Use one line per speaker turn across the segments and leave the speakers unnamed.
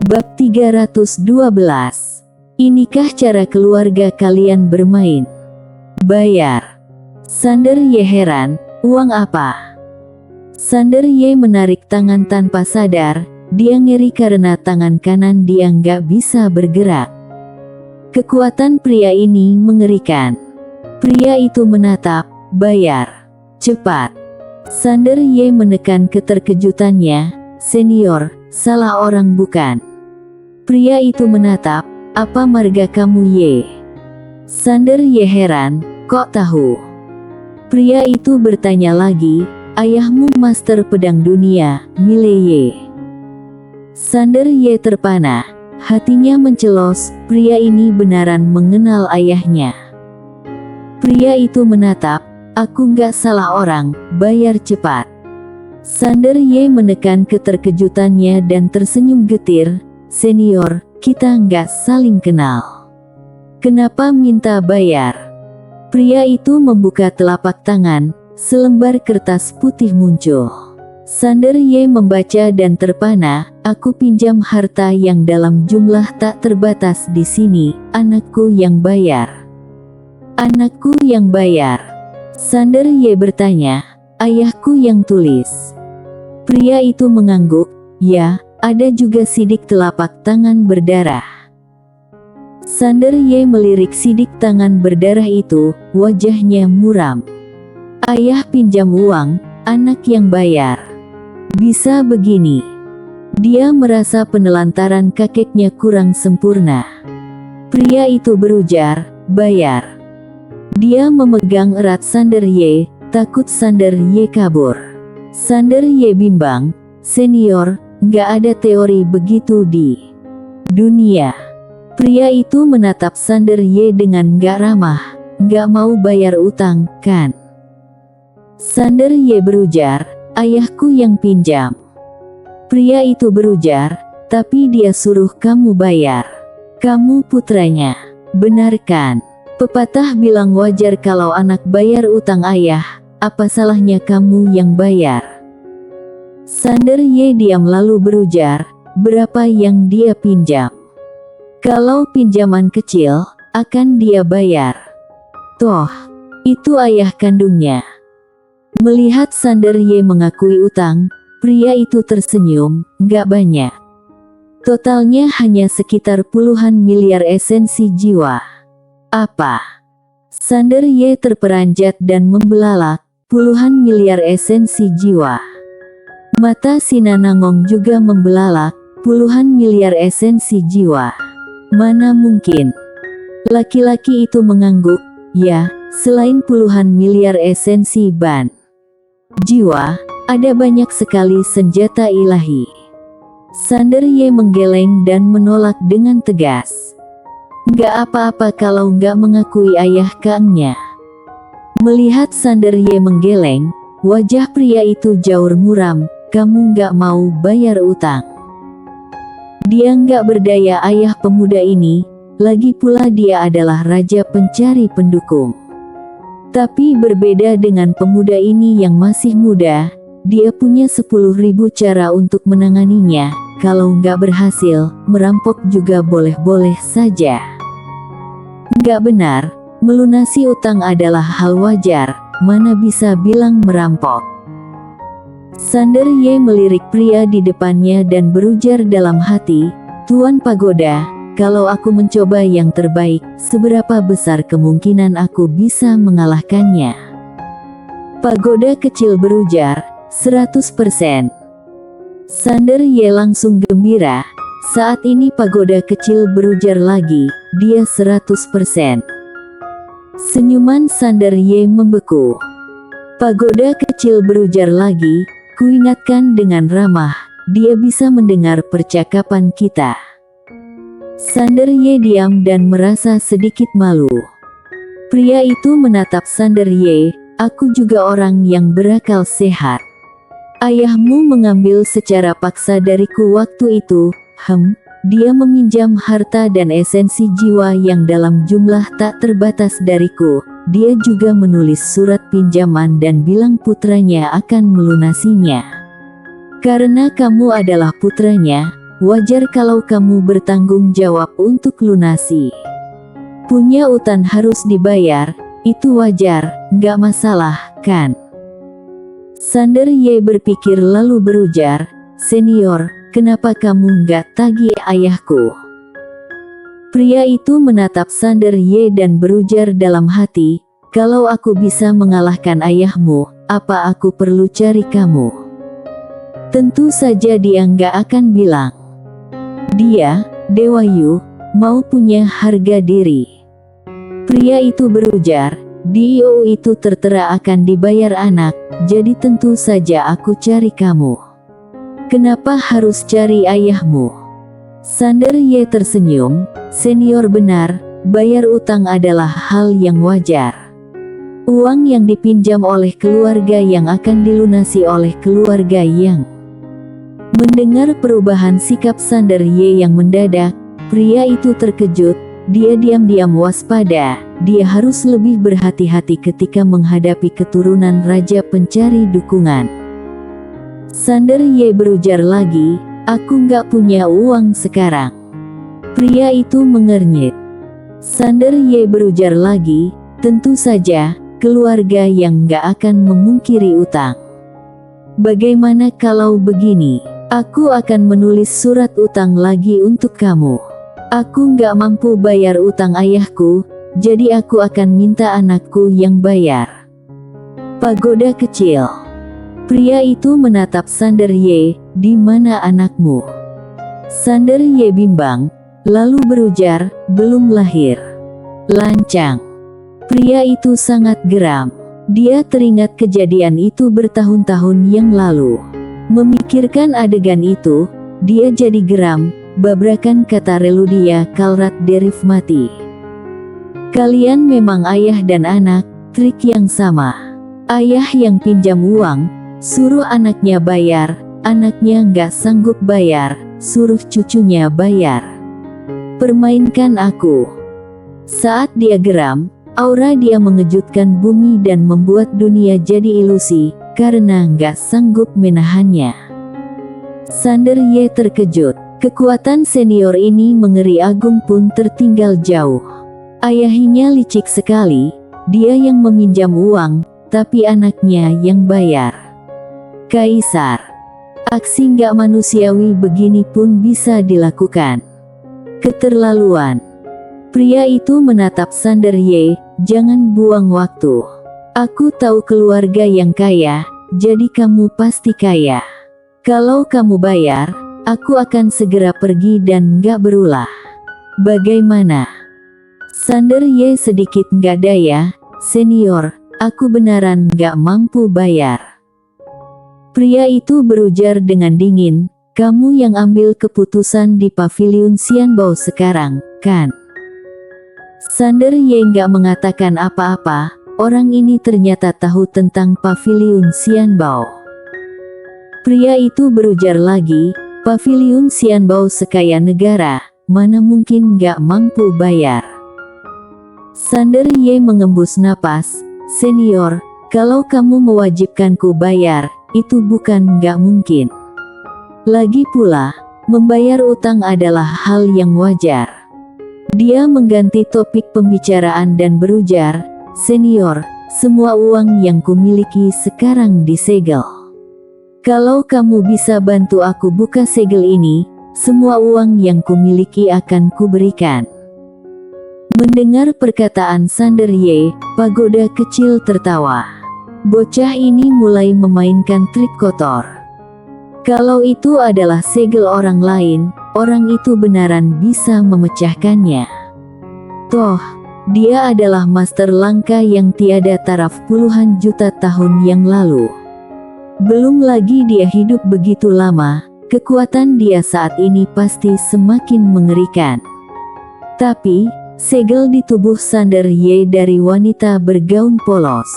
Bab 312. Inikah cara keluarga kalian bermain? Bayar. Sander Y heran, uang apa? Sander Y menarik tangan tanpa sadar, dia ngeri karena tangan kanan dia nggak bisa bergerak. Kekuatan pria ini mengerikan. Pria itu menatap, bayar. Cepat. Sander Y menekan keterkejutannya, senior, salah orang bukan? Pria itu menatap, apa marga kamu Y? Sander Y heran, kok tahu? Pria itu bertanya lagi, ayahmu master pedang dunia, Mile Y. Sander Y terpana, hatinya mencelos, pria ini benaran mengenal ayahnya. Pria itu menatap, aku nggak salah orang, bayar cepat. Sander Y menekan keterkejutannya dan tersenyum getir, senior, kita nggak saling kenal. Kenapa minta bayar? Pria itu membuka telapak tangan, selembar kertas putih muncul. Sander Y membaca dan terpana, aku pinjam harta yang dalam jumlah tak terbatas di sini, anakku yang bayar. Anakku yang bayar. Sander Y bertanya, ayahku yang tulis. Pria itu mengangguk, ya, ada juga sidik telapak tangan berdarah. Sander Y melirik sidik tangan berdarah itu, wajahnya muram. Ayah pinjam uang, anak yang bayar. Bisa begini. Dia merasa penelantaran kakeknya kurang sempurna. Pria itu berujar, bayar. Dia memegang erat Sander Y, takut Sander Y kabur. Sander Y bimbang, senior, nggak ada teori begitu di dunia. Pria itu menatap Sander Y dengan nggak ramah, nggak mau bayar utang, kan? Sander Y berujar, ayahku yang pinjam. Pria itu berujar, tapi dia suruh kamu bayar. Kamu putranya, benar kan? Pepatah bilang wajar kalau anak bayar utang ayah. Apa salahnya kamu yang bayar? Sander Y diam lalu berujar, berapa yang dia pinjam? Kalau pinjaman kecil, akan dia bayar. Toh, itu ayah kandungnya. Melihat Sander Y mengakui utang, pria itu tersenyum, nggak banyak. Totalnya hanya sekitar puluhan miliar esensi jiwa. Apa? Sander Y terperanjat dan membelalak, puluhan miliar esensi jiwa. Mata si Nanangong juga membelalak, puluhan miliar esensi jiwa. Mana mungkin? Laki-laki itu mengangguk, ya, selain puluhan miliar esensi ban jiwa, ada banyak sekali senjata ilahi. Sander Y menggeleng dan menolak dengan tegas. Nggak apa-apa kalau nggak mengakui ayah kangnya. Melihat Sander Y menggeleng, wajah pria itu jaur muram, kamu nggak mau bayar utang. Dia nggak berdaya ayah pemuda ini, lagi pula dia adalah raja pencari pendukung. Tapi berbeda dengan pemuda ini yang masih muda, dia punya 10.000 cara untuk menanganinya, kalau nggak berhasil, merampok juga boleh-boleh saja. Nggak benar. Melunasi utang adalah hal wajar, mana bisa bilang merampok. Sander Y melirik pria di depannya dan berujar dalam hati, Tuan Pagoda, kalau aku mencoba yang terbaik, seberapa besar kemungkinan aku bisa mengalahkannya? Pagoda kecil berujar, 100%. Sander Y langsung gembira, saat ini pagoda kecil berujar lagi, dia 100%. Senyuman Sander Y membeku. Pagoda kecil berujar lagi, kuingatkan dengan ramah, dia bisa mendengar percakapan kita. Sander Y diam dan merasa sedikit malu. Pria itu menatap Sander Y, aku juga orang yang berakal sehat. Ayahmu mengambil secara paksa dariku waktu itu, dia meminjam harta dan esensi jiwa yang dalam jumlah tak terbatas dariku. Dia juga menulis surat pinjaman dan bilang putranya akan melunasinya. Karena kamu adalah putranya, wajar kalau kamu bertanggung jawab untuk lunasi. Punya utang harus dibayar, itu wajar, nggak masalah, kan? Sander Ye berpikir lalu berujar, "Senior, kenapa kamu nggak tagih ayahku?" Pria itu menatap Sander Ye dan berujar dalam hati, "Kalau aku bisa mengalahkan ayahmu, apa aku perlu cari kamu?" Tentu saja dia nggak akan bilang. Dia, Dewa Yu, mau punya harga diri. Pria itu berujar, "Dio itu tertera akan dibayar anak, jadi tentu saja aku cari kamu. Kenapa harus cari ayahmu?" Sander Ye tersenyum, "Senior benar, bayar utang adalah hal yang wajar. Uang yang dipinjam oleh keluarga yang akan dilunasi oleh keluarga yang..." Mendengar perubahan sikap Sander Ye yang mendadak, pria itu terkejut. Dia diam-diam waspada, dia harus lebih berhati-hati ketika menghadapi keturunan raja pencari dukungan. Sander Ye berujar lagi, "Aku nggak punya uang sekarang." Pria itu mengernyit. Sander Ye berujar lagi, "Tentu saja, keluarga yang nggak akan memungkiri utang. Bagaimana kalau begini? Aku akan menulis surat utang lagi untuk kamu. Aku nggak mampu bayar utang ayahku, jadi aku akan minta anakku yang bayar." Pagoda kecil. Pria itu menatap Sander Ye, "Di mana anakmu?" Sander Ye bimbang, lalu berujar, "Belum lahir." Lancang. Pria itu sangat geram. Dia teringat kejadian itu bertahun-tahun yang lalu. Memikirkan adegan itu, dia jadi geram. Babrakan kata Reludia Kalrat Derif mati. Kalian memang ayah dan anak, trik yang sama. Ayah yang pinjam uang, suruh anaknya bayar, anaknya nggak sanggup bayar, suruh cucunya bayar. Permainkan aku. Saat dia geram, aura dia mengejutkan bumi dan membuat dunia jadi ilusi, karena nggak sanggup menahannya. Sander Ye terkejut. Kekuatan senior ini mengeri. Agung pun tertinggal jauh. Ayahnya licik sekali, dia yang meminjam uang, tapi anaknya yang bayar. Kaisar. Aksi nggak manusiawi begini pun bisa dilakukan. Keterlaluan. Pria itu menatap Sander Ye, "Jangan buang waktu. Aku tahu keluarga yang kaya, jadi kamu pasti kaya. Kalau kamu bayar, aku akan segera pergi dan nggak berulah. Bagaimana?" Sander Ye sedikit nggak daya, "Senior, aku beneran nggak mampu bayar." Pria itu berujar dengan dingin, "Kamu yang ambil keputusan di Paviliun Xianbao sekarang, kan?" Sander Ye nggak mengatakan apa-apa. Orang ini ternyata tahu tentang Paviliun Xianbao. Pria itu berujar lagi, "Paviliun Xianbao sekaya negara, mana mungkin nggak mampu bayar." Sander Ye mengembus napas, "Senior, kalau kamu mewajibkanku bayar, itu bukan nggak mungkin. Lagi pula, membayar utang adalah hal yang wajar." Dia mengganti topik pembicaraan dan berujar, "Senior, semua uang yang kumiliki sekarang disegel. Kalau kamu bisa bantu aku buka segel ini, semua uang yang kumiliki akan kuberikan." Mendengar perkataan Sander Ye, pagoda kecil tertawa. Bocah ini mulai memainkan trik kotor. Kalau itu adalah segel orang lain, orang itu benaran bisa memecahkannya. Toh, dia adalah master langka yang tiada taraf puluhan juta tahun yang lalu. Belum lagi dia hidup begitu lama, kekuatan dia saat ini pasti semakin mengerikan. Tapi, segel di tubuh Sander Ye dari wanita bergaun polos.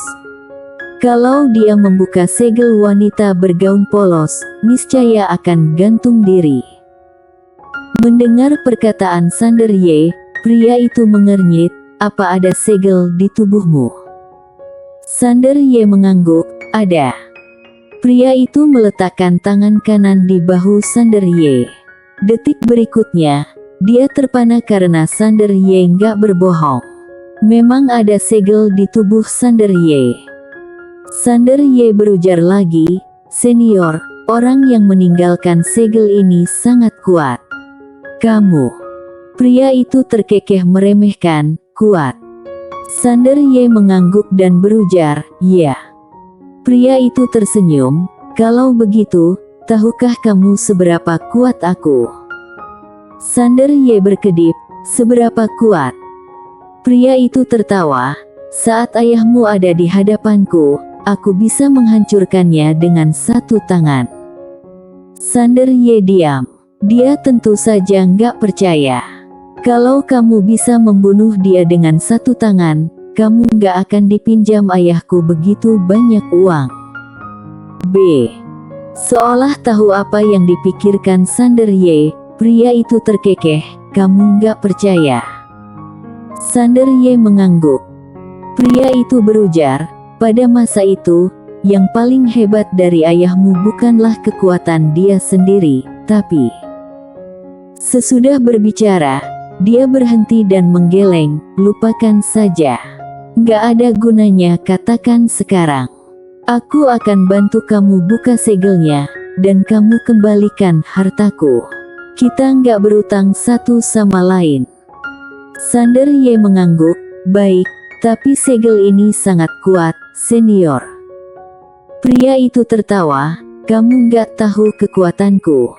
Kalau dia membuka segel wanita bergaun polos, niscaya akan gantung diri. Mendengar perkataan Sander Ye, pria itu mengernyit, "Apa ada segel di tubuhmu?" Sander Ye mengangguk, "Ada." Pria itu meletakkan tangan kanan di bahu Sander Ye. Detik berikutnya, dia terpana karena Sander Ye nggak berbohong. Memang ada segel di tubuh Sander Ye. Sander Ye berujar lagi, "Senior, orang yang meninggalkan segel ini sangat kuat." "Kamu?" Pria itu terkekeh meremehkan, "Kuat." Sander Ye mengangguk dan berujar, "Ya." Pria itu tersenyum, "Kalau begitu, tahukah kamu seberapa kuat aku?" Sander Ye berkedip, "Seberapa kuat?" Pria itu tertawa, "Saat ayahmu ada di hadapanku, aku bisa menghancurkannya dengan satu tangan." Sander Ye diam. Dia tentu saja nggak percaya. "Kalau kamu bisa membunuh dia dengan satu tangan, kamu nggak akan dipinjam ayahku begitu banyak uang." B. Seolah tahu apa yang dipikirkan Sander Ye, pria itu terkekeh, "Kamu nggak percaya?" Sander Ye mengangguk. Pria itu berujar, "Pada masa itu, yang paling hebat dari ayahmu bukanlah kekuatan dia sendiri, tapi..." Sesudah berbicara, dia berhenti dan menggeleng, "Lupakan saja. Nggak ada gunanya katakan sekarang. Aku akan bantu kamu buka segelnya, dan kamu kembalikan hartaku. Kita nggak berutang satu sama lain." Sander Ye mengangguk, "Baik, tapi segel ini sangat kuat, senior." Pria itu tertawa, "Kamu nggak tahu kekuatanku."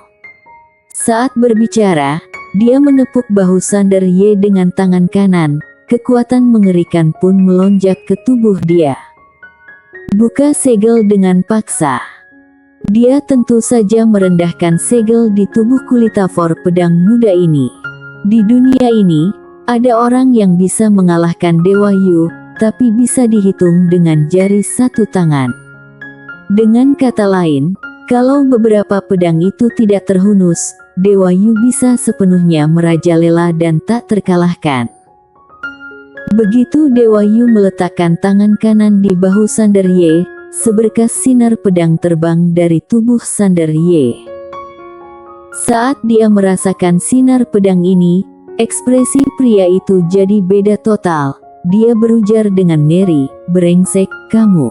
Saat berbicara, dia menepuk bahu Sander Ye dengan tangan kanan, kekuatan mengerikan pun melonjak ke tubuh dia. Buka segel dengan paksa. Dia tentu saja merendahkan segel di tubuh kulitafor pedang muda ini. Di dunia ini, ada orang yang bisa mengalahkan Dewa Yu, tapi bisa dihitung dengan jari satu tangan. Dengan kata lain, kalau beberapa pedang itu tidak terhunus, Dewa Yu bisa sepenuhnya merajalela dan tak terkalahkan. Begitu Dewa Yu meletakkan tangan kanan di bahu Sander Ye, seberkas sinar pedang terbang dari tubuh Sander Ye. Saat dia merasakan sinar pedang ini, ekspresi pria itu jadi beda total. Dia berujar dengan ngeri, "Brengsek, kamu."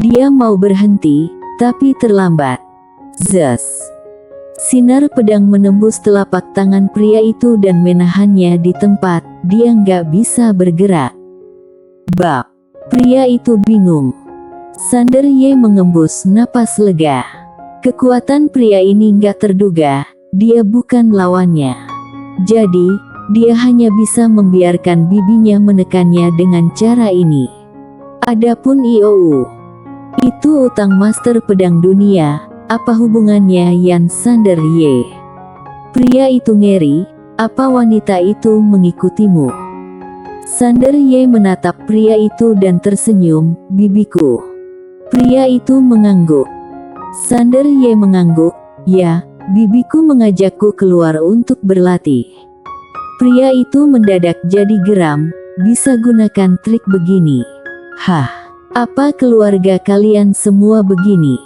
Dia mau berhenti, tapi terlambat. Zes! Sinar pedang menembus telapak tangan pria itu dan menahannya di tempat. Dia nggak bisa bergerak. Bab. Pria itu bingung. Sander Ye mengembus napas lega. Kekuatan pria ini nggak terduga. Dia bukan lawannya. Jadi, dia hanya bisa membiarkan bibinya menekannya dengan cara ini. Adapun Iou, itu utang master pedang dunia. Apa hubungannya Yan Sander Ye? Pria itu ngeri, "Apa wanita itu mengikutimu?" Sander Ye menatap pria itu dan tersenyum, "Bibiku." Pria itu mengangguk. Sander Ye mengangguk, "Ya, bibiku mengajakku keluar untuk berlatih." Pria itu mendadak jadi geram, "Bisa gunakan trik begini? Hah, apa keluarga kalian semua begini?"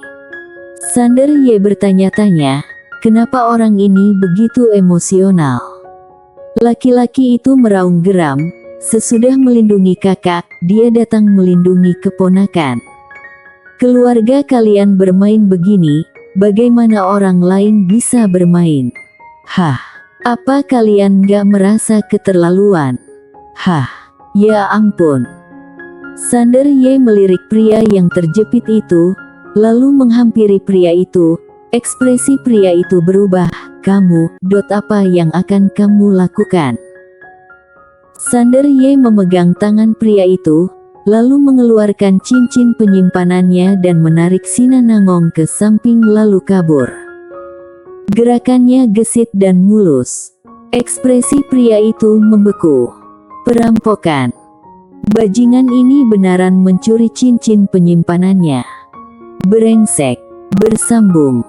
Sander Ye bertanya-tanya, "Kenapa orang ini begitu emosional?" Laki-laki itu meraung geram, "Sesudah melindungi kakak, dia datang melindungi keponakan. Keluarga kalian bermain begini, bagaimana orang lain bisa bermain? Hah, apa kalian gak merasa keterlaluan? Hah, ya ampun." Sander Ye melirik pria yang terjepit itu, lalu menghampiri pria itu. Ekspresi pria itu berubah, "Kamu, apa yang akan kamu lakukan?" Sander Ye memegang tangan pria itu, lalu mengeluarkan cincin penyimpanannya dan menarik Sinanangong ke samping lalu kabur. Gerakannya gesit dan mulus. Ekspresi pria itu membeku. Perampokan. Bajingan ini benaran mencuri cincin penyimpanannya. Brengsek. Bersambung.